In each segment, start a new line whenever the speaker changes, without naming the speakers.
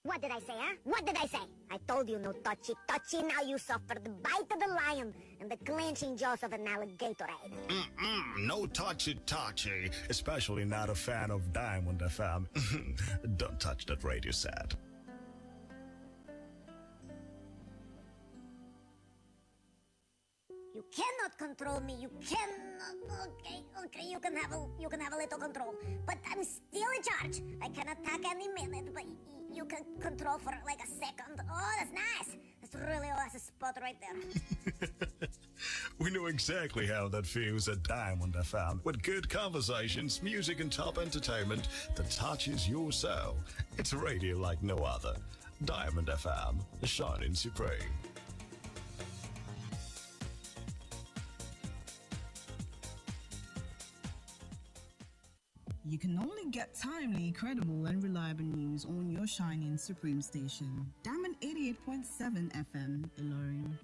What did I say, huh? What did I say? I told you no touchy. Now you suffer the bite of the lion and the clenching jaws of an alligator.
No touchy. Especially not a fan of Diamond FM. Don't touch that radio set.
You cannot control me. You cannot. Okay. You can have a little control, but I'm still in charge. I can attack any minute, but you can control for like a second. Oh, that's nice. That's really a spot right there.
We know exactly how that feels at Diamond FM. With good conversations, music, and top entertainment that touches your soul. It's radio like no other. Diamond FM, shining supreme.
You can only get timely, credible, and reliable news on your shining supreme station. Diamond 88.7 FM, Iroyin.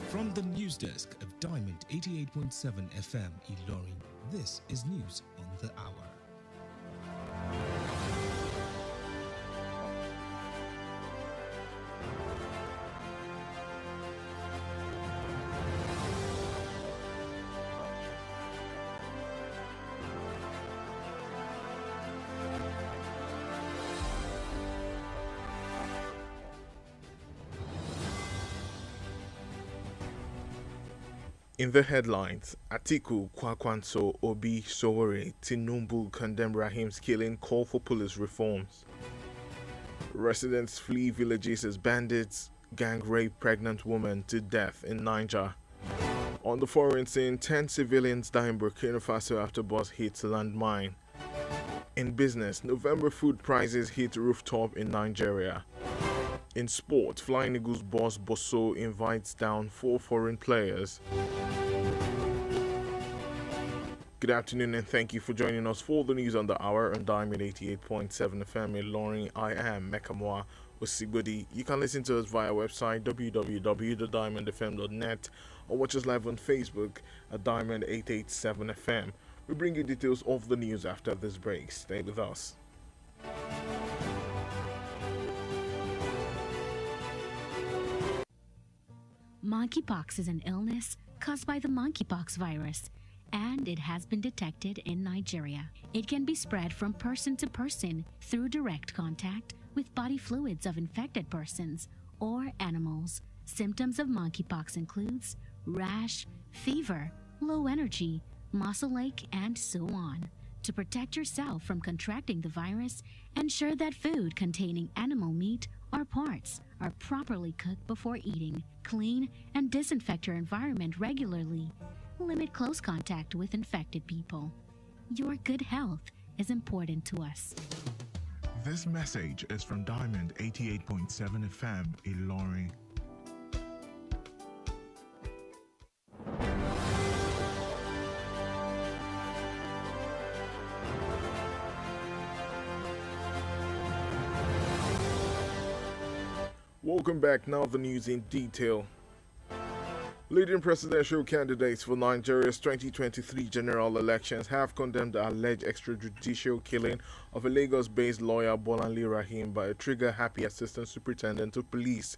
From the news desk of Diamond 88.7 FM, Iroyin, this is News on the Hour.
In the headlines, Atiku Kwakwanso Obi Sowore Tinubu condemn Rahim's killing, call for police reforms. Residents flee villages as bandits gang rape pregnant woman to death in Niger. On the foreign scene, 10 civilians die in Burkina Faso after bus hits landmine. In business, November food prices hit rooftop in Nigeria. In sport, Flying Eagles boss Bosso invites down 4 foreign players. Good afternoon and thank you for joining us for the news on the hour on Diamond 88.7 FM in Iroyin. I am Mekamua Osigbodi. You can listen to us via website www.diamondfm.net or watch us live on Facebook at Diamond 887 FM. We bring you details of the news after this break. Stay with us.
Monkeypox is an illness caused by the monkeypox virus, and it has been detected in Nigeria. It can be spread from person to person through direct contact with body fluids of infected persons or animals. Symptoms of monkeypox includes rash, fever, low energy, muscle ache, and so on. To protect yourself from contracting the virus, ensure that food containing animal meat or parts are properly cooked before eating. Clean and disinfect your environment regularly. Limit close contact with infected people. Your good health is important to us.
This message is from Diamond 88.7 FM, Iroyin.
Welcome back. Now the news in detail. Leading presidential candidates for Nigeria's 2023 general elections have condemned the alleged extrajudicial killing of a Lagos-based lawyer Bolanle Rahim by a trigger-happy assistant superintendent of police,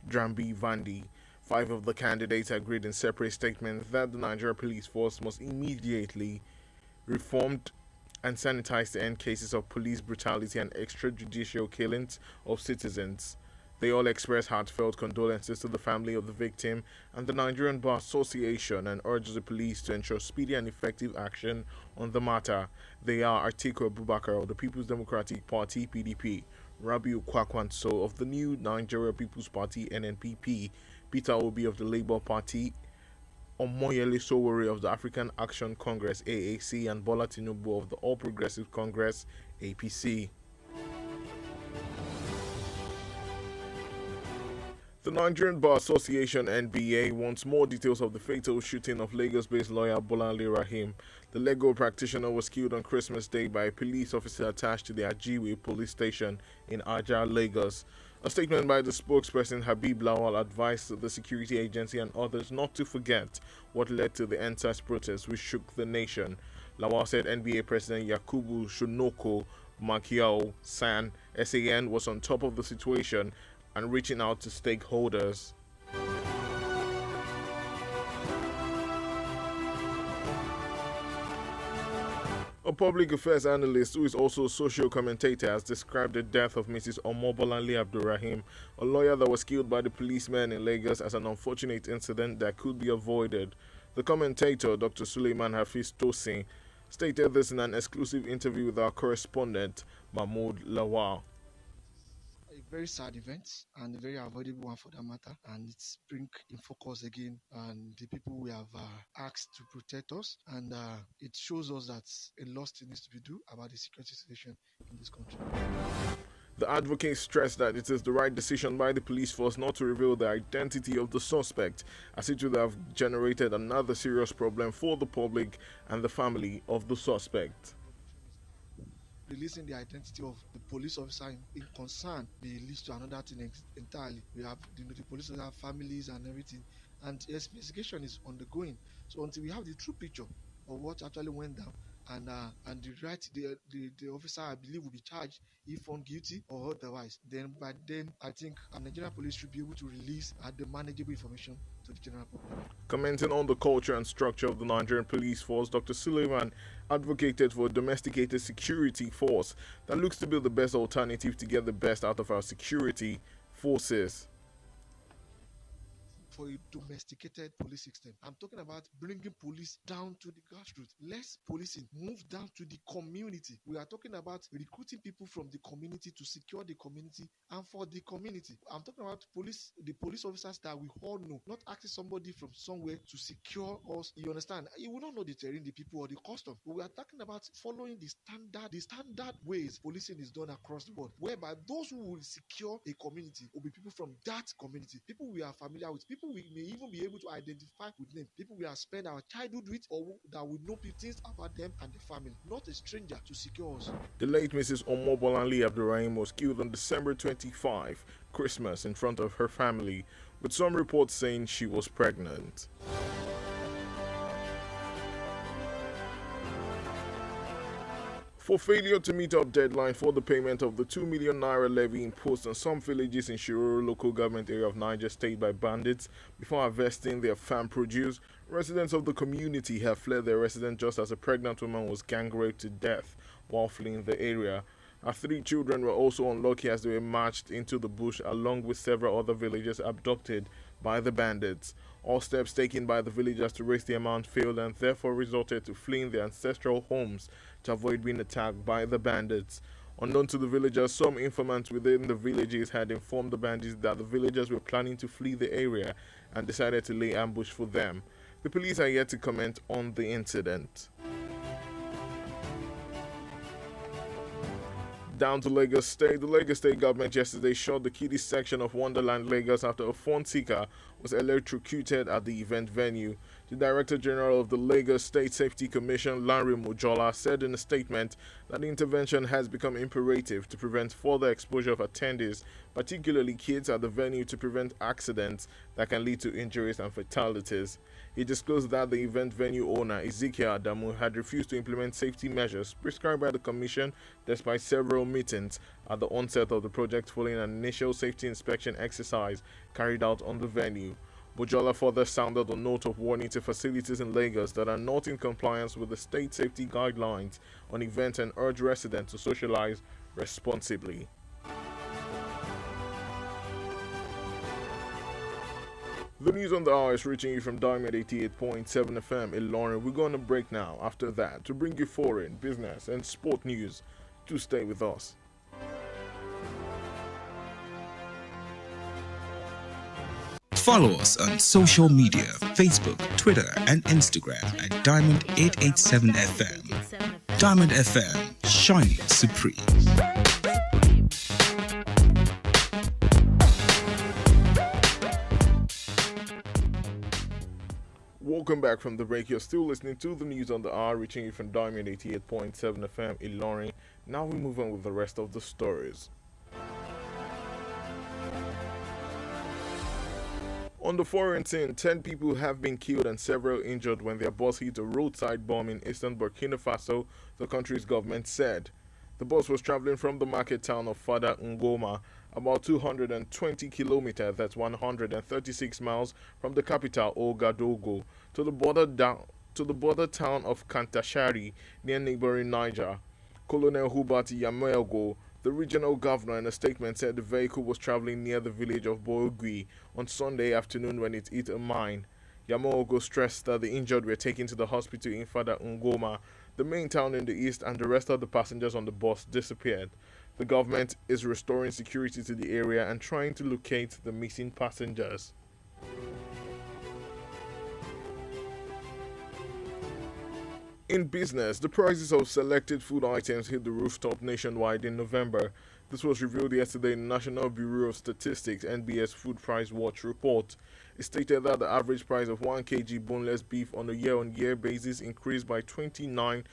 Drambi Vandi. 5 of the candidates agreed in separate statements that the Nigeria police force must immediately reformed and sanitized to end cases of police brutality and extrajudicial killings of citizens. They all express heartfelt condolences to the family of the victim and the Nigerian Bar Association and urge the police to ensure speedy and effective action on the matter. They are Atiku Abubakar of the People's Democratic Party (PDP), Rabiu Kwakwanso of the New Nigeria People's Party (NNPP), Peter Obi of the Labour Party, Omoyele Sowore of the African Action Congress (AAC), and Bola Tinubu of the All Progressive Congress (APC). The Nigerian Bar Association (NBA) wants more details of the fatal shooting of Lagos-based lawyer Bolanle Rahim. The legal practitioner was killed on Christmas Day by a police officer attached to the Ajiwe police station in Aja, Lagos. A statement by the spokesperson Habib Lawal advised the security agency and others not to forget what led to the NSAS protests which shook the nation. Lawal said NBA President Yakubu Shunoko Makiao SAN was on top of the situation and reaching out to stakeholders. A public affairs analyst who is also a social commentator has described the death of Mrs. Omobolanle Abdurrahim, a lawyer that was killed by the policemen in Lagos, as an unfortunate incident that could be avoided. The commentator, Dr. Suleiman Hafiz Tosin, stated this in an exclusive interview with our correspondent, Mahmoud Lawal.
A very sad event and a very avoidable one for that matter, and it's bring in focus again and the people we have asked to protect us, and it shows us that a lot still needs to be done about the security situation in this country.
The advocate stressed that it is the right decision by the police force not to reveal the identity of the suspect, as it would have generated another serious problem for the public and the family of the suspect.
Releasing the identity of the police officer in concern may lead to another thing entirely. We have the police officer families and everything, and investigation is undergoing. So until we have the true picture of what actually went down, and the officer, I believe, will be charged if found guilty or otherwise. Then by then, I think Nigerian police should be able to release the manageable information to the general public.
Commenting on the culture and structure of the Nigerian police force, Dr. Suleiman advocated for a domesticated security force that looks to be the best alternative to get the best out of our security forces.
For a domesticated police system, I'm talking about bringing police down to the grassroots. Less policing, move down to the community. We are talking about recruiting people from the community to secure the community and for the community. I'm talking about the police officers that we all know, not asking somebody from somewhere to secure us. You understand? You will not know the terrain, the people, or the custom. But we are talking about following the standard ways policing is done across the world, whereby those who will secure a community will be people from that community, people we are familiar with, people we may even be able to identify with them, people we have spent our childhood with, or that we know things about them and the family, not a stranger to secure us.
The late Mrs. Omobolanle Abdurrahim was killed on December 25, Christmas, in front of her family, with some reports saying she was pregnant. For failure to meet up deadline for the payment of the 2 million naira levy imposed on some villages in Shiroro local government area of Niger State by bandits before harvesting their farm produce, residents of the community have fled their residence just as a pregnant woman was gang raped to death while fleeing the area. Her 3 children were also unlucky as they were marched into the bush along with several other villagers abducted by the bandits. All steps taken by the villagers to raise the amount failed and therefore resorted to fleeing their ancestral homes to avoid being attacked by the bandits. Unknown to the villagers, some informants within the villages had informed the bandits that the villagers were planning to flee the area and decided to lay ambush for them. The police are yet to comment on the incident. Down to Lagos State. The Lagos State government yesterday shut the kiddies section of Wonderland Lagos after a phone seeker was electrocuted at the event venue. The Director General of the Lagos State Safety Commission, Lanre Mojola, said in a statement that the intervention has become imperative to prevent further exposure of attendees, particularly kids, at the venue to prevent accidents that can lead to injuries and fatalities. He disclosed that the event venue owner, Ezekiel Adamu, had refused to implement safety measures prescribed by the Commission despite several meetings at the onset of the project following an initial safety inspection exercise carried out on the venue. Bojola further sounded a note of warning to facilities in Lagos that are not in compliance with the state safety guidelines on events and urged residents to socialize responsibly. The news on the hour is reaching you from Diamond 88.7 FM in Ilorin. We're going to break now after that to bring you foreign, business and sport news. Do stay with us.
Follow us on social media, Facebook, Twitter, and Instagram at Diamond887FM. Diamond FM, shining supreme.
Welcome back from the break. You're still listening to the news on the hour, reaching you from Diamond 88.7 FM in Ilorin. Now we move on with the rest of the stories. On the foreign scene, 10 people have been killed and several injured when their bus hit a roadside bomb in eastern Burkina Faso, the country's government said. The bus was traveling from the market town of Fada Ngoma, about 220 kilometers, that's 136 miles, from the capital Ouagadougou, to the border town of Kantashari, near neighboring Niger. Colonel Hubert Yamelgo, the regional governor, in a statement said the vehicle was traveling near the village of Boogui on Sunday afternoon when it hit a mine. Yamelgo stressed that the injured were taken to the hospital in Fada Ngoma, the main town in the east, and the rest of the passengers on the bus disappeared. The government is restoring security to the area and trying to locate the missing passengers. In business, the prices of selected food items hit the rooftop nationwide in November. This was revealed yesterday in the National Bureau of Statistics (NBS) Food Price Watch report. It stated that the average price of 1 kg boneless beef on a year-on-year basis increased by 29%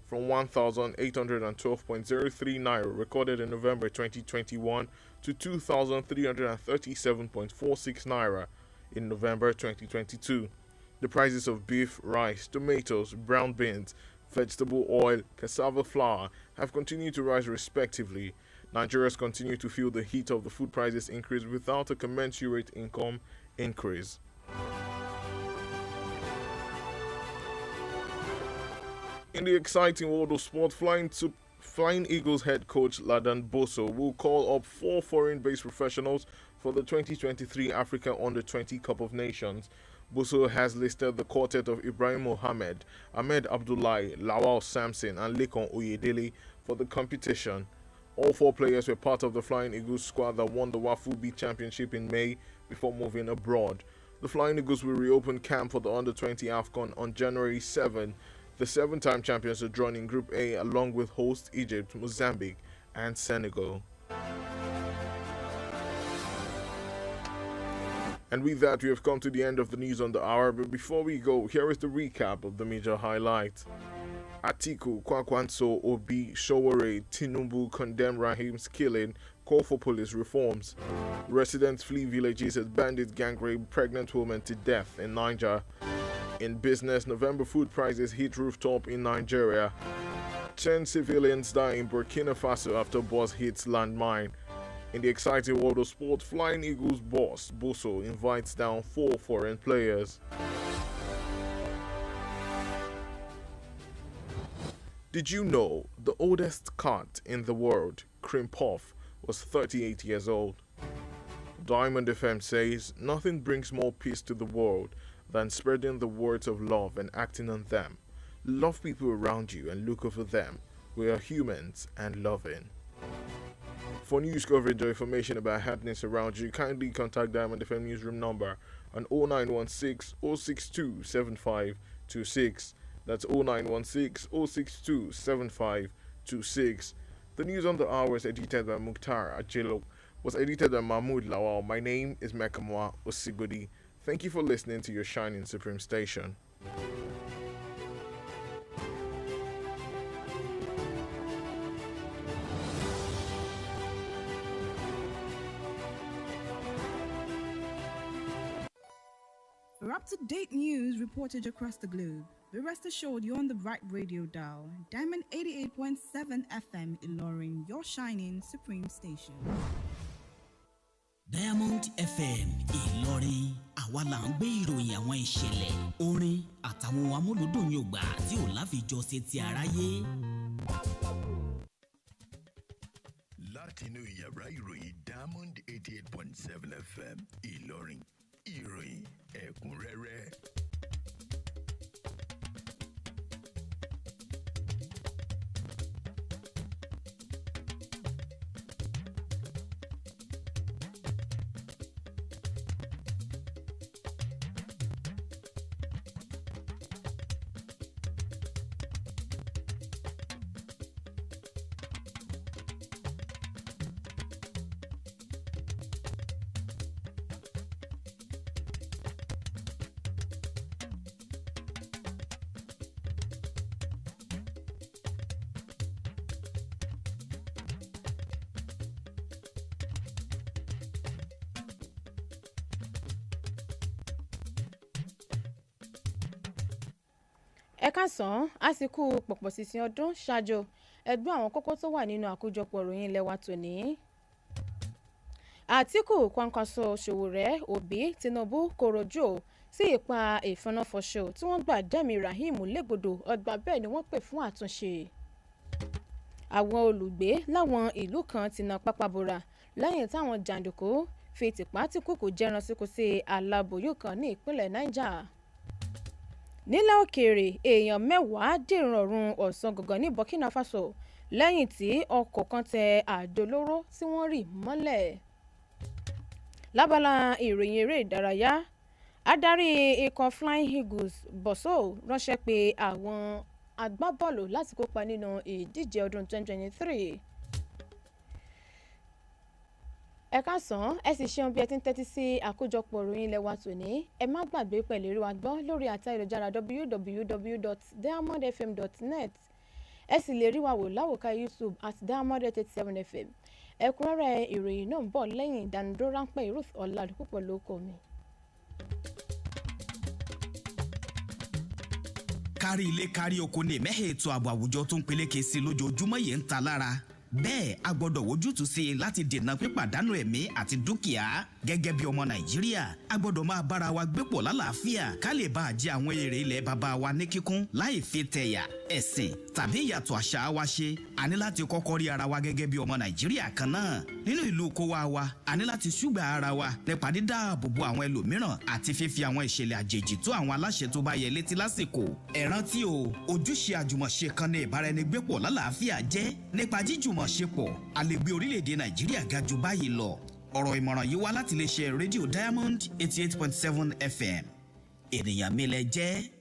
from 1,812.03 naira recorded in November 2021 to 2,337.46 naira in November 2022. The prices of beef, rice, tomatoes, brown beans, vegetable oil, cassava flour have continued to rise respectively. Nigerians continue to feel the heat of the food prices increase without a commensurate income increase. In the exciting world of sport, Flying Eagles head coach Oladipupo will call up 4 foreign-based professionals for the 2023 Africa Under-20 Cup of Nations. Boso has listed the quartet of Ibrahim Mohammed, Ahmed Abdullahi, Lawal Samson and Lekon Oyedele for the competition. All 4 players were part of the Flying Eagles squad that won the Wafu B Championship in May before moving abroad. The Flying Eagles will reopen camp for the Under-20 AFCON on January 7. The 7-time champions are drawn in Group A along with host Egypt, Mozambique and Senegal. And with that, we have come to the end of the news on the hour. But before we go, here is the recap of the major highlights. Atiku, Kwakwanso, Obi, Showore, Tinubu condemn Rahim's killing, call for police reforms. Residents flee villages as bandits gang rape pregnant woman to death in Niger. In business, November food prices hit rooftop in Nigeria. 10 civilians die in Burkina Faso after bus hits landmine. In the exciting world of sport, Flying Eagles boss Boso invites down 4 foreign players. Did you know the oldest cat in the world, Cream Puff, was 38 years old? Diamond FM says nothing brings more peace to the world than spreading the words of love and acting on them. Love people around you and look over them. We are humans and loving. For news coverage or information about happenings around you, kindly contact Diamond FM newsroom number on 0916 062 7526. That's 0916 062 7526. The news on the hour was edited by Mukhtar Ajelo, was edited by Mahmoud Lawal. My name is Mekamua Osigbodi. Thank you for listening to your shining supreme station.
For up-to-date news reported across the globe, be rest assured you're on the right radio dial. Diamond 88.7 FM Ilorin, your shining supreme station.
Diamond FM Ìlọrin, àwa là ń gbé ìròyìn àwọn ìṣẹ̀lẹ̀ orin àtàwọn amúlùdùn Yorùbá tí ò láfijọ́ ṣe ti aráyé.
Látinú yàrá ìròyìn Diamond 88.7 FM Ìlọrin, ìròyìn ẹ̀kúnrẹ́rẹ́.
ẹ káàsán àsìkò pọ̀pọ̀ sísìn ọdún ṣáájú ẹgbẹ́ àwọn kókó tó wà nínú àkójọpọ̀ ìròyìn ilé wa tòní. Àtíkù, Kwankwaso, Sowore, Obi, Tinubu kòròjò sí ipa ìfọnáfọṣọ tí wọ́n gbà dẹ́mi Rahim légbodò ọgbà bẹ́ẹ̀ ni wọ́n pè fún àtúnṣe. Àwọn olùgbé láwọn ìlú kan ti na pápá bora lẹ́yìn táwọn jàǹdùkú fi tìpátìkúkù jẹran síkú sí aláboyún kan ní ìpínlẹ̀ Niger. Nílẹ̀ òkèèrè èèyàn 10 dèrò ọ̀run ọ̀sán gangan ní Burkina Faso lẹ́yìn tí ọkọ̀ kan tẹ àdó olóró tí wọ́n rì mọ́lẹ̀. Lábala ìròyìn eré ìdárayá, adarí ikọ̀ Flying Eagles Boso ránṣẹ́ pé àwọn agbábọ́ọ̀lù láti kópa nínú ìdíje ọdún 2023. Ẹ káàsán ẹ sì ṣeun bí ẹ ti ń tẹ́tí sí àkójọpọ̀ ìròyìn ilé wa tòní. Ẹ má gbàgbé pẹ̀lú rí wa gbọ́ lórí àtayélujára www.diamondfm.net. Ẹ sì lè rí wa wò láwòká YouTube @diamond887fm. Ẹ̀kúnrẹ́rẹ́ ìròyìn náà ń bọ̀ lẹ́yìn ìdánudúró ráńpẹ́ Ruth Oladipupo lórúkọ mi.
kárí ilé kárí oko ní mẹ́hẹ̀ ètò ààbò àwùjọ tó ń peléke sí lójoojúmọ́ yẹn ń ta lára. Bẹ́ẹ̀ a gbọ́dọ̀ wojútùú sí i láti dènà pípàdánù ẹ̀mí àti dúkìá. Gẹ́gẹ́ bí ọmọ Nàìjíríà a gbọ́dọ̀ máa bára wa gbé pọ̀ lálàáfíà ká lè bá a jẹ àwọn èrè ilẹ̀ bàbá wa ní kíkún láì fi tẹ̀yà ẹ̀sìn tàbí ìyàtọ̀ àṣà wa ṣe. A ní láti kọ́kọ́ rí ara wa gẹ́gẹ́ bí ọmọ Nàìjíríà kan náà. Nínú ìlú kówá wa a ní láti ṣùgbà ara wa nípa dídáàbòbò àwọn ẹlòmíràn àti fífi àwọn ìṣẹ̀lẹ̀ àjèjì tó àwọn aláṣẹ tó bá yẹ létí lásìkò. Ẹ rántí o, ojúṣe àjùmọ̀ṣe kan ní ìbáraẹnigbépọ̀ lálàáfíà jẹ́ nípa jíjùmọ̀ṣepọ̀ a lè gbé orílẹ̀-èdè Nàìjíríà ga jù báyìí lọ. Ọ̀rọ̀ ìmọ̀ràn yìí wá láti iléeṣẹ́ rédíò Diamond 88.7 FM. Ènìyàn mi lẹ jẹ́.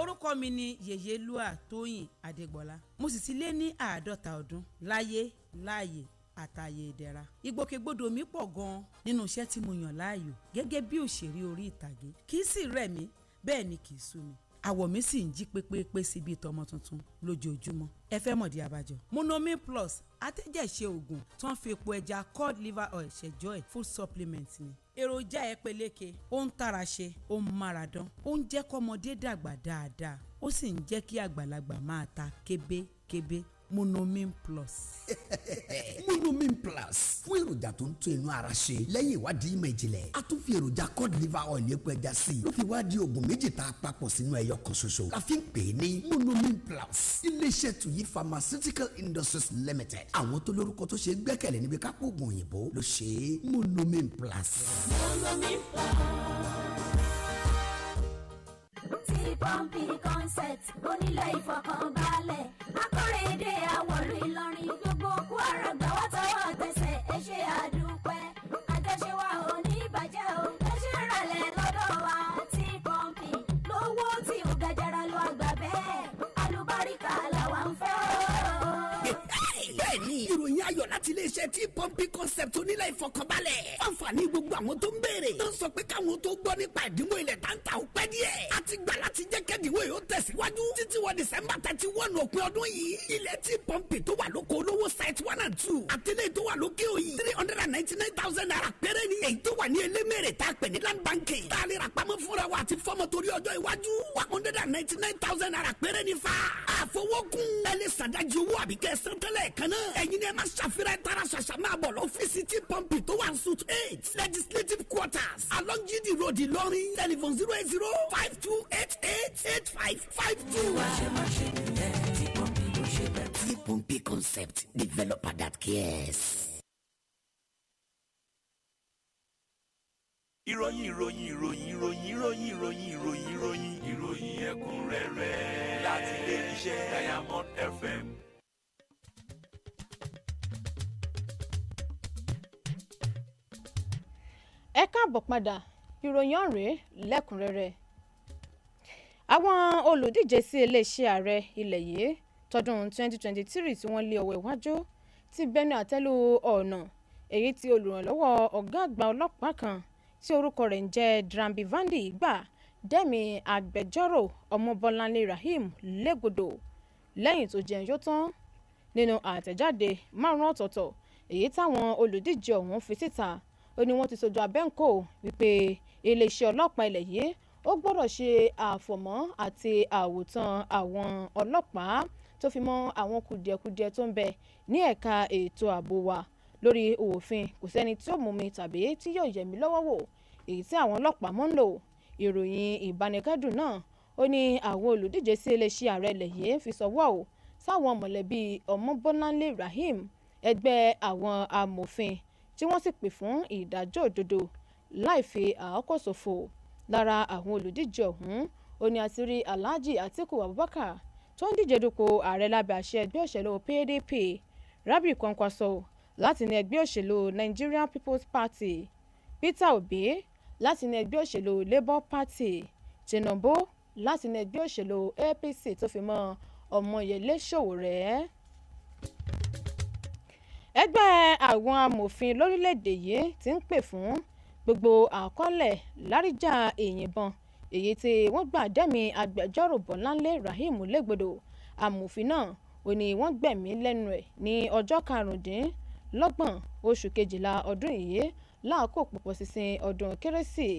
orúkọ mi ni Yèyélúà Tóyìn Adégbọlá mo sì ti lé ní 50 ọdún láyé láàyè àtàyè ìdẹ̀ra. Ìgbòkègbodò mi pọ̀ gan-an nínú iṣẹ́ tí mo yàn láàyò gẹ́gẹ́ bí òṣèré orí ìtàgé. Kì í sì rẹ̀ mí bẹ́ẹ̀ ni kì í sú mi. Àwọ̀ mi sì ń jí pépépé sí bíi tọmọ tuntun lójoojúmọ́. Ẹ fẹ́ mọ̀dí abájọ. Monomin Plus atẹ́jẹ̀ṣe oògùn tó ń fi epo ẹja cod liver oil ṣẹjọ́ ẹ̀ food supplement ni. Èròjà ẹ peléke, ó ń tara ṣe, ó ń mára dán, ó ń jẹ́ kọ́mọdé dàgbà dáadáa, ó sì ń jẹ́ kí àgbàlagbà máa ta kébékébé. Monomin Plus.
Monomin Plus fún èròjà tó ń tún inú ara ṣe lẹ́yìn ìwádìí ìmọ̀ ìjìnlẹ̀. A tún fi èròjà cod liver oil epo ẹja sí i ló fi wá di oògùn méjì tá a papọ̀ sínú ẹyọ kan ṣoṣo. La fi ń pè é ní Monomin Plus. Iléeṣẹ́ Tuyi Pharmaceutical Industries Limited. Àwọn tó lórúkọ tó ṣe gbẹ́kẹ̀lé níbi kápò oògùn òyìnbó ló ṣe é. Monomin Plus.
Monomin Plus. T-Pumpy concept onílẹ̀ ìfọkànbalẹ̀ akọ́rẹ́dẹ́ àwọ̀lú Ìlọrin gbogbo Kwara gbà wá tọwọ́ tẹsẹ̀ ẹ ṣe àdúpẹ́ àjọṣe wa ò ní bàjẹ́ o ẹ ṣe ralẹ̀ lọ́dọ̀ wa T-Pumpy lówó tí ò gajara lọ àgbà bẹ́ẹ̀ alùbáríkà làwa ń fẹ́ o.
Bẹ́ẹ̀ni ìròyìn ayọ̀ láti iléeṣẹ́ T-Pumpy concept onílẹ̀ ìfọkànbalẹ̀. Àǹfààní gbogbo àwọn tó ń béèrè tó ń sọ pé káwọn tó gbọ́ nípa ìdínwó ilẹ̀ táǹtà ò pẹ́ díẹ̀. A ti gbà láti jẹ́ kẹ́dínwó yóò tẹ̀síwájú títí wọ December 31 òpin ọdún yìí. Ilẹ̀ T-Pumpy tó wà lóko olówó site 1 and 2 àtẹlẹ́ tó wà lókè òyìn 399,000 naira péré ni. Èyí tó wà ní elémèrè tá a pè ní land banking. Tá a lè ra pamọ́ fúnra wa àti fọ́mọ torí ọjọ́ iwájú 199,000 naira péré ni fa. Àfọwọ́kùn ẹ lè sàdájú owó àbíkẹ́ sẹ́ńtẹ́lẹ̀ kan náà. Ẹ̀yin ni ẹ máa ṣàfihàn tara ṣàṣà máa bọ̀ lọ́fíìsì T-Pumpy tó wà ní suite 8 legislative quarters along Gidi Road Ìlọrin telephone 08052888552. T-Pumpy concept developer that cares.
ìròyìn ẹ̀kúnrẹ́rẹ́ láti ilé iṣẹ́ Diamond FM.
Ẹ káàbọ̀ padà ìròyìn ọ̀rẹ́ lẹ́kùnrẹ́rẹ́. Àwọn olùdíje sí iléeṣẹ́ ààrẹ ilẹ̀ yìí tọdún 2023 tí wọ́n lé ọwọ́ iwájú ti bẹnu àtẹ́lù ọ̀nà èyí tí olùrànlọ́wọ́ ọ̀gá àgbà ọlọ́pàá kan tí orúkọ rẹ̀ ń jẹ́ Drambi Vandi gbà dẹ́mi agbẹjọ́rò Ọmọbọ́láńlé Rahim légbodò lẹ́yìn tó jẹun yó tán nínú àtẹ̀jáde 5 ọ̀tọ̀ọ̀tọ̀ èyí táwọn olùdíje ọ̀hún fi síta ó ní wọ́n ti sojú abẹ́ǹkò wípé iléeṣẹ́ ọlọ́pàá ilẹ̀ yìí ó gbọ́dọ̀ ṣe àfọ̀mọ́ àti àwòtán àwọn ọlọ́pàá tó fi mọ́ àwọn kùdìẹ̀kudiẹ tó ń bẹ ní ẹ̀ka ètò ààbò wa lórí òfin kò sẹ́ni tí ó mú mi tàbí tí yóò yẹ̀ mí lọ́wọ́ wò èyí tí àwọn ọlọ́pàá mọ́ ń lò. Ìròyìn ìbánikẹ́dùn náà ó ní àwọn olùdíje sí iléeṣẹ́ ààrẹ ilẹ̀ yìí fi sọwọ́ ò sáwọn mọ̀lẹ́bí Ọmọbọ́láńlé Rahim ẹgbẹ́ àwọn amòfin tí wọ́n sì pè fún ìdájọ́ òdodo láì fi àkókò ṣòfò. Lára àwọn olùdíje ọ̀hún ó ní àti rí Alhaji Atiku Abubakar tó ń díje dupò ààrẹ lábẹ́ àṣẹ ẹgbẹ́ òṣèlú PDP, Rabi Kwankwaso láti ní ẹgbẹ́ òṣèlú Nigerian People's Party, Peter Obi láti ní ẹgbẹ́ òṣèlú Labour Party, Tinubu láti ní ẹgbẹ́ òṣèlú APC tó fi mọ́ Ọmọyẹlé Sowore. Ẹgbẹ́ àwọn amòfin lórílẹ̀‐èdè yìí ti ń pè fún gbogbo àkọọ́lẹ̀ láríjà ìyìnbọn èyí tí wọ́n gbà dẹ́mi agbẹjọ́rò Bọ́láńlé Rahim Légbodò. Amòfin náà ò ní wọ́n gbẹ̀mí lẹ́nu ẹ̀ ní ọjọ́ 25 oṣù kejìlá ọdún yìí láàkó pọ̀pọ̀ sísìn ọdún kérésì.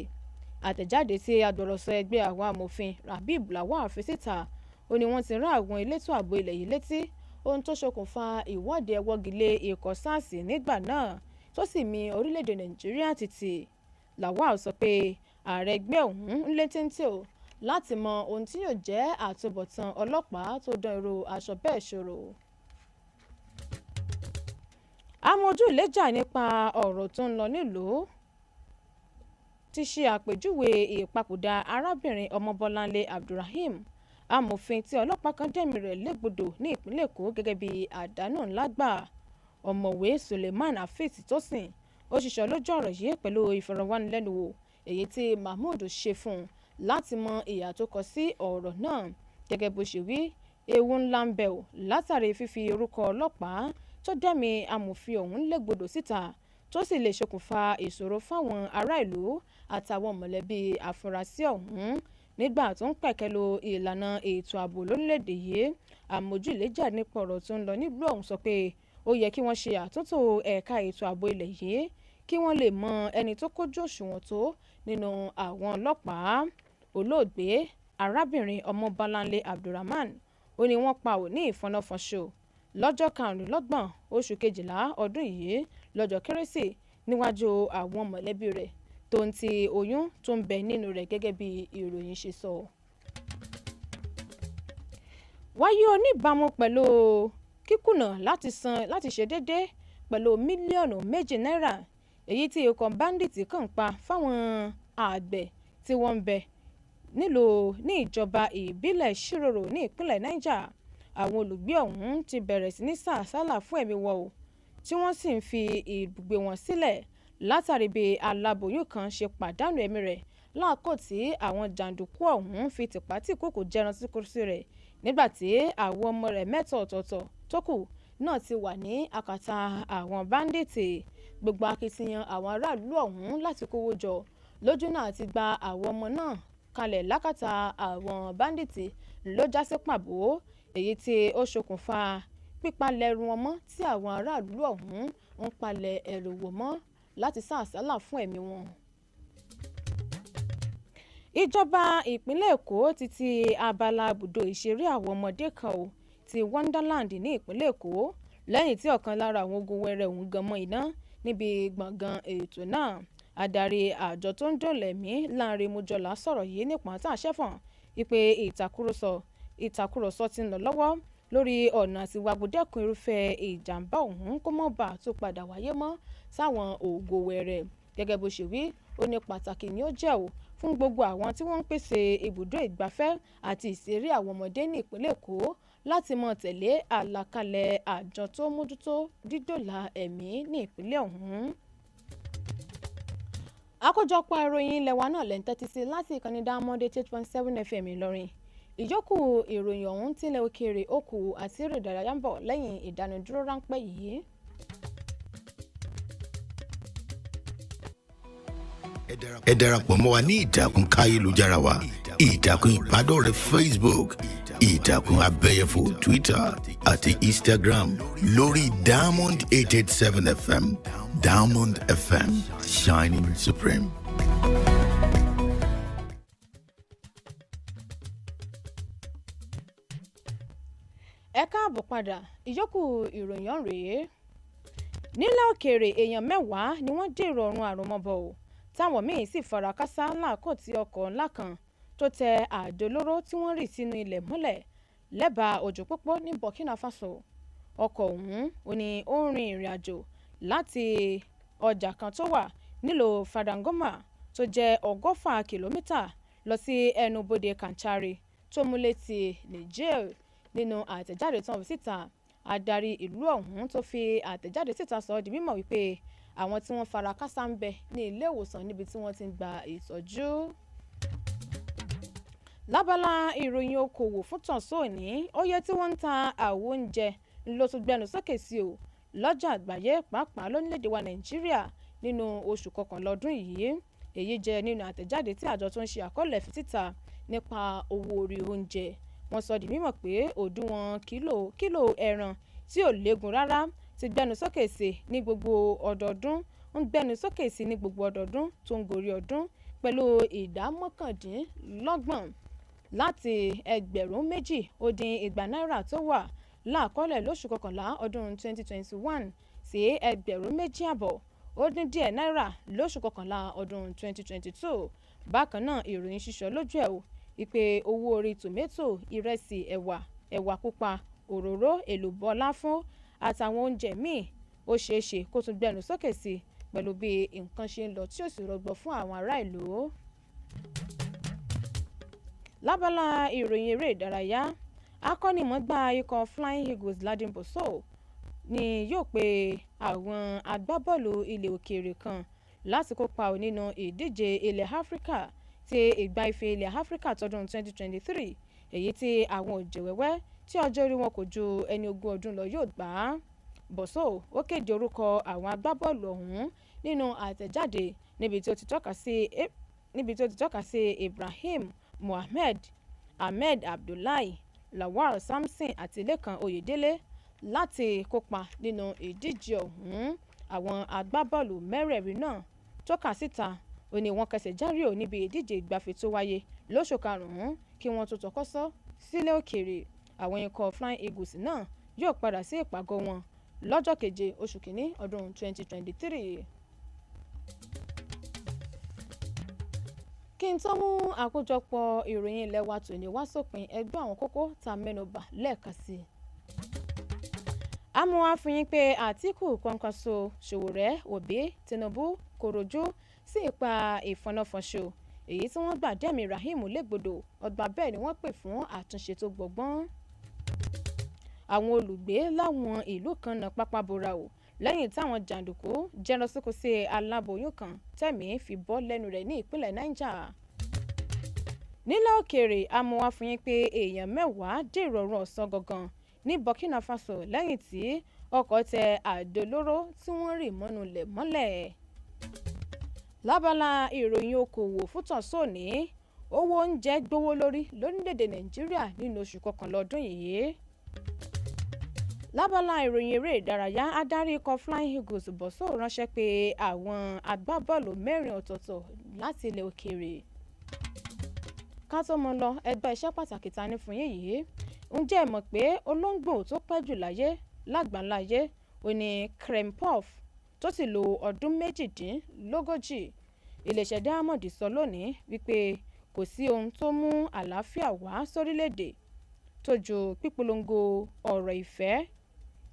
Àtẹ̀jáde tí agbẹ̀rọ̀sọ ẹgbẹ́ àwọn amòfin Rabib Lawal fi síta ó ní wọ́n ti rán àwọn elétò ààbò ilẹ̀ yìí létí ohun tó ṣokùnfà ìwọ́de ẹwọ́gilé ikọ̀ SARS nígbà náà tó sì mì orílẹ̀-èdè Nàìjíríà tìtì. Lawal sọ pé ààrẹ ẹgbẹ́ ọ̀hún ń lé téńté o láti mọ ohun tí yóò jẹ́ àtúbọ̀tán ọlọ́pàá tó dán irú aṣọ bẹ́ẹ̀ ṣòro. Amójúlẹ́jà nípa ọ̀rọ̀ tó ń lọ nílùú ti ṣe àpèjúwe ìpapòdà arábìnrin Ọmọbọ́láńlé Abdulrahim, amòfin tí ọlọ́pàá kan dẹ̀mí rẹ̀ légbodò ní ìpínlẹ̀ Èkó gẹ́gẹ́ bí àdánù ńlá gbà. Ọ̀mọ̀wé Suleiman Afeez Tosin ó ṣiṣọ́ lójú ọ̀rọ̀ yìí pẹ̀lú ìfọ̀rọ̀wánilẹ́nuwò èyí tí Mahmood ṣe fún un láti mọ ìyà tó kọ sí ọ̀rọ̀ náà. Gẹ́gẹ́ bó ṣe wí, ewu ńlá ń bẹ ò látàrí fífi orúkọ ọlọ́pàá tó dẹ̀mí amòfin ọ̀hún légbodò síta tó sì lè ṣokùnfà ìṣòro fáwọn ará ìlú àtàwọn mọ̀lẹ́bí àfúrásì ọ̀hún. Nígbà tó ń pẹ̀kẹ́lu ìlànà ètò ààbò lórílẹ̀‐èdè yìí, àmójúlẹ́jà nípa ọ̀rọ̀ tó ń lọ nílùú ọ̀hún sọ pé ó yẹ kí wọ́n ṣe àtúntò ẹ̀ka ètò ààbò ilẹ̀ yìí kí wọ́n lè mọ ẹni tó kójú òṣùwọ̀n tó nínú àwọn ọlọ́pàá. Olóògbé arábìnrin Ọmọbọ́láńlé Abdulrahman ó ní wọ́n pa òní ìfọnáfọnṣo lọ́jọ́ 25 oṣù kejìlá ọdún yìí lọ́jọ́ kérésì níwájú àwọn mọ̀lẹ́bí rẹ̀ tó ń ti oyún tó ń bẹ nínú rẹ̀ gẹ́gẹ́ bí ìròyìn ṣe sọ. Wáyé oníbàámu pẹ̀lú kíkùnà láti ṣe déédéé pẹ̀lú mílíọ̀nù 2 náírà èyí tí ikọ̀ báńdíìtì kàn pa fáwọn àgbẹ̀ tí wọ́n ń bẹ ní ìjọba ìbílẹ̀ Ṣíròrò ní ìpínlẹ̀ Niger. Àwọn olùgbé ọ̀hún ti bẹ̀rẹ̀ sí ní sàsálà fún ẹ̀mí wọn o tí wọ́n sì ń fi ibùgbé wọn sílẹ̀ látàrí bí aláboyún kan ṣe pàdánù ẹ̀mí rẹ̀ láàkó tí àwọn jàǹdùkú ọ̀hún fi tìpátìkúùkù jẹran sí kùrùsì rẹ̀ nígbà tí àwọn ọmọ rẹ̀ mẹ́ta ọ̀tọ̀ọ̀tọ̀ tó kù náà ti wà ní àkàtà àwọn báńdíìtì. Gbogbo akitiyan àwọn aráàlú ọ̀hún láti kówó jọ lójú náà ti gba àwọn ọmọ náà kalẹ̀ lákàtà àwọn báńdíìtì ló já sí pàbó èyí tí ó ṣokùnfà pípalẹ̀ ẹrù wọn mọ́ tí àwọn aráàlú ọ̀hún ń palẹ̀ ẹrù wò mọ́ láti sá àsálà fún ẹ̀mí wọn. Ìjọba ìpínlẹ̀ Èkó ti ti abala ibùdó ìṣeré àwọn ọmọdé kan o ti Wonderland ní ìpínlẹ̀ Èkó lẹ́yìn tí ọ̀kan lára àwọn ogun wẹrẹ ọ̀hún gan mọ́ iná níbi gbọ̀ngàn ètò náà. Adarí àjọ tó ń dòlẹ̀mí Lánrè Mújọlá sọ̀rọ̀ yìí nípa àṣẹfọ̀n ìpè ìtàkùrọ̀sọ ti ń lọ lọ́wọ́ lórí ọ̀nà àti wàgbọ́dẹ́kun irúfẹ́ ìjàmbá ọ̀hún kó mọ́ bá tó padà wáyé mọ́ sáwọn ògo wẹrẹ. Gẹ́gẹ́ bó ṣe wí, ó ní pàtàkì ni ó jẹ́ o fún gbogbo àwọn tí wọ́n ń pèsè ibùdó ìgbafẹ́ àti ìṣeré àwọn ọmọdé ní ìpínlẹ̀ Èkó láti mọ̀ tẹ̀lé àlàkalẹ̀ àjọ tó mójútó dídòlà ẹ̀mí ní ìpínlẹ̀ ọ̀hún. Àkójọpọ̀ ìròyìn ilẹ̀ wa náà lẹ́ ń tẹ́tí sí láti ìkànnì Diamond 8.7 FM Ìlọrin. Ìjókù ìròyìn ọ̀hún tilẹ̀ òkèèrè òkú àti eré ìdárayá ń bọ̀ lẹ́yìn ìdánudúró ráńpẹ́ yìí.
Ẹ darapọ̀ mọ́ wa ní ìtàkùn káyélujára wa ìtàkùn ìbádọ́rẹ̀ẹ́ Facebook ìtàkùn abẹ́yẹfò Twitter àti Instagram lórí Diamond 887 FM. Diamond FM, shining supreme.
Ẹ káàbọ̀ padà ìyókù ìròyìn rèé. Nílẹ̀ òkèèrè èèyàn 10 ni wọ́n dèrò ọ̀run àròmọbọ̀ o táwọn míín sì fara káásá láàkó tí ọkọ̀ ńlá kan tó tẹ àdó olóró tí wọ́n rì sínú ilẹ̀ mọ́lẹ̀ lẹ́bàá ojú pópó ní Burkina Faso. Ọkọ̀ ọ̀hún ò ní ó ń rin ìrìn àjò láti ọjà kan tó wà nílùú Fadangoma tó jẹ́ 100 kìlómítà lọ sí ẹnubodè Kanchari tó mú létí Niger. Nínú àtẹ̀jáde tán fi síta, adarí ìlú ọ̀hún tó fi àtẹ̀jáde síta sọ di mímọ̀ wípé àwọn tí wọ́n fara káásá ń bẹ ní ilé ìwòsàn níbi tí wọ́n ti ń gba ìtọ́jú. Lábala ìròyìn okòwò fún tọ̀sán òní, oye tí wọ́n ń ta àwo oúnjẹ ló tún gbẹnu sókè sí o lọ́jà àgbáyé pàápàá lórílẹ̀‐èdè wa Nàìjíríà nínú oṣù kọkànlá ọdún yìí. Èyí jẹ́ nínú àtẹ̀jáde tí àjọ tó ń ṣe àkọọ́lẹ̀ fi síta nípa owó orí oúnjẹ. Wọ́n sọ di mímọ̀ pé òdiwọ̀n kílò ẹran tí ò légun rárá ti gbẹnu sókè sí ní gbogbo ọdọọdún tó ń gorí ọdún pẹ̀lú ìdá 19 láti ẹgbẹ̀rún 2.2 náírà tó wà láàkọọ́lẹ̀ lóṣù kọkànlá ọdún 2021 sí ẹgbẹ̀rún 2.5 náírà lóṣù kọkànlá ọdún 2022. Bákan náà ìròyìn sísọ lójú ẹ̀ o ìpè owó orí tòmẹ́tò, ìrẹsì, ẹ̀wà pupa, òróró, èlùbọ́ láfún àtàwọn oúnjẹ míì ó ṣeéṣe kó tún gbẹnu sókè sí pẹ̀lú bí nǹkan ṣe ń lọ tí ó sì rọgbọ fún àwọn ará ìlú. Lábala ìròyìn eré ìdárayá, akọ́nimọ̀ọ́gbá ikọ̀ Flying Eagles Oladipupo ni yóò pe àwọn agbábọ́ọ̀lù ilẹ̀ òkèèrè kan láti kópa nínú ìdíje ilẹ̀ Áfíríkà ti ìgbà ife ilẹ̀ Áfíríkà tọdún 2023 èyí tí àwọn òjòwẹ́wẹ́ tí ọjọ́ orí wọn kò ju ẹni 20 ọdún lọ yóò gbà á. Boso ó kéde orúkọ àwọn agbábọ́ọ̀lù ọ̀hún nínú àtẹ̀jáde níbi tí ó ti tọ́ka sí Ibrahim Mohammed, Ahmed Abdullahi, Lawal Samson àti Lekan Oyedele láti kópa nínú ìdíje ọ̀hún. Àwọn agbábọ́ọ̀lù mẹ́rẹ̀ẹ̀rin náà tọ́ka síta ó ní wọ́n kẹsẹ̀ járí ò níbi ìdíje ìgbafẹ́ tó wáyé lóṣù karùn-ún kí wọ́n tó tọkọ́sọ́ sílẹ̀ òkèèrè. Àwọn ikọ̀ Flying Eagles náà yóò padà sí ìpàgọ́ wọn lọ́jọ́ 7 oṣù kìíní ọdún 2023. Kí n tó mú àkójọpọ̀ ìròyìn ilé wa tòní wá sópin, ẹgbẹ́ àwọn kókó tá mẹ́nubà lẹ́ẹ̀kan sí i. Àmọ́ àfihàn pé Àtíkù, Kwankwaso, Sowore, Obi, Tinubu kòròjú sí ipa ìfọnáfọnṣo èyí tí wọ́n gbà dẹ́mi Rahim légbodò ọgbà bẹ́ẹ̀ ni wọ́n pè fún àtúnṣe tó gbọgbọ́n. Àwọn olùgbé láwọn ìlú kan náà pápá bora o lẹ́yìn táwọn jàǹdùkú jẹran sóko sí aláboyún kan tẹ̀mí fi bọ́ lẹ́nu rẹ̀ ní ìpínlẹ̀ Niger. Nílẹ̀ òkèèrè àmọ́ àfihàn pé èèyàn 10 dèrò ọ̀run ọ̀sán gangan ní Burkina Faso lẹ́yìn tí ọkọ̀ tẹ àdó olóró tí wọ́n rì mọ́nú lẹ̀ mọ́lẹ̀. Lábala ìròyìn okòwò fútàn sóní, owó oúnjẹ gbówó lórí lórílẹ̀‐èdè Nàìjíríà nínú oṣù kọkànlá ọdún yìí. Lábala ìròyìn eré ìdárayá, adarí ikọ̀ Flying Eagles Boso ránṣẹ́ pé àwọn agbábọ́ọ̀lù 4 ọ̀tọ̀ọ̀tọ̀ láti ilẹ̀ òkèèrè. Ká tó mọ lọ, ẹgbẹ́ iṣẹ́ pàtàkì ta ní fún yín yìí. Ǹjẹ́ ẹ mọ̀ pé olóńgbò tó pẹ́ jù láyé lágbàláyé ò ní Krempov tó ti lo ọdún 38. Iléeṣẹ́ Diamond sọ lónìí wípé kò sí ohun tó mú àlàáfíà wá sórílẹ̀-èdè tó ju pípolongo ọ̀rọ̀ ìfẹ́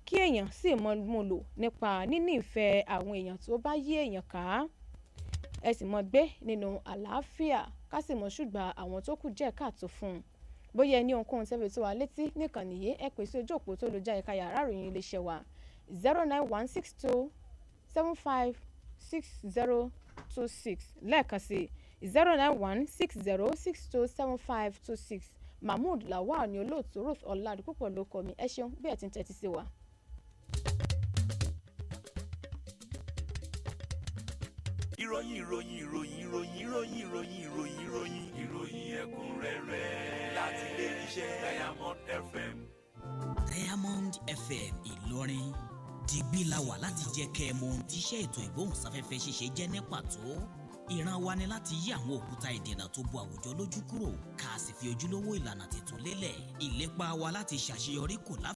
kí èèyàn sì mọ mú lò nípa níní ìfẹ́ àwọn èèyàn tó bá yí èèyàn ká. Ẹ sì mọ gbé nínú àlàáfíà ká sì mọ ṣùgbọ́n àwọn tó kù díẹ̀ káàtó fún un. Bóyá ẹni ohunkóhun tẹ́fẹ̀ẹ́ tó wà létí nìkan nìyí ẹ pè sí ojú òpó tó lu já ẹ̀ka yàrá ìròyìn iléeṣẹ́ wa 09162 756026 lẹ́ẹ̀kan sí 09160627526. Mahmood Lawal ni olóòtú, Ruth Oladipupo ló kọ mi. Ẹ ṣeun bí ẹ ti ń tẹ́tí sí wa.
ìròyìn ẹ̀kúnrẹ́rẹ́ láti ilé iṣẹ́ Diamond FM.
Diamond FM Ìlọrin digbí la wà láti jẹ́ kẹ́ ẹ mọ ohun tí iṣẹ́ ètò ìgbóhùnsáfẹ́fẹ́ ṣíṣe jẹ́ ní pàtó. Ìran wa ni láti yí àwọn òkúta ìdènà tó bo àwùjọ lójú kúrò ká sì fi ojúlówó ìlànà tuntun lélẹ̀. Ìlépa wa láti ṣàṣeyọrí kò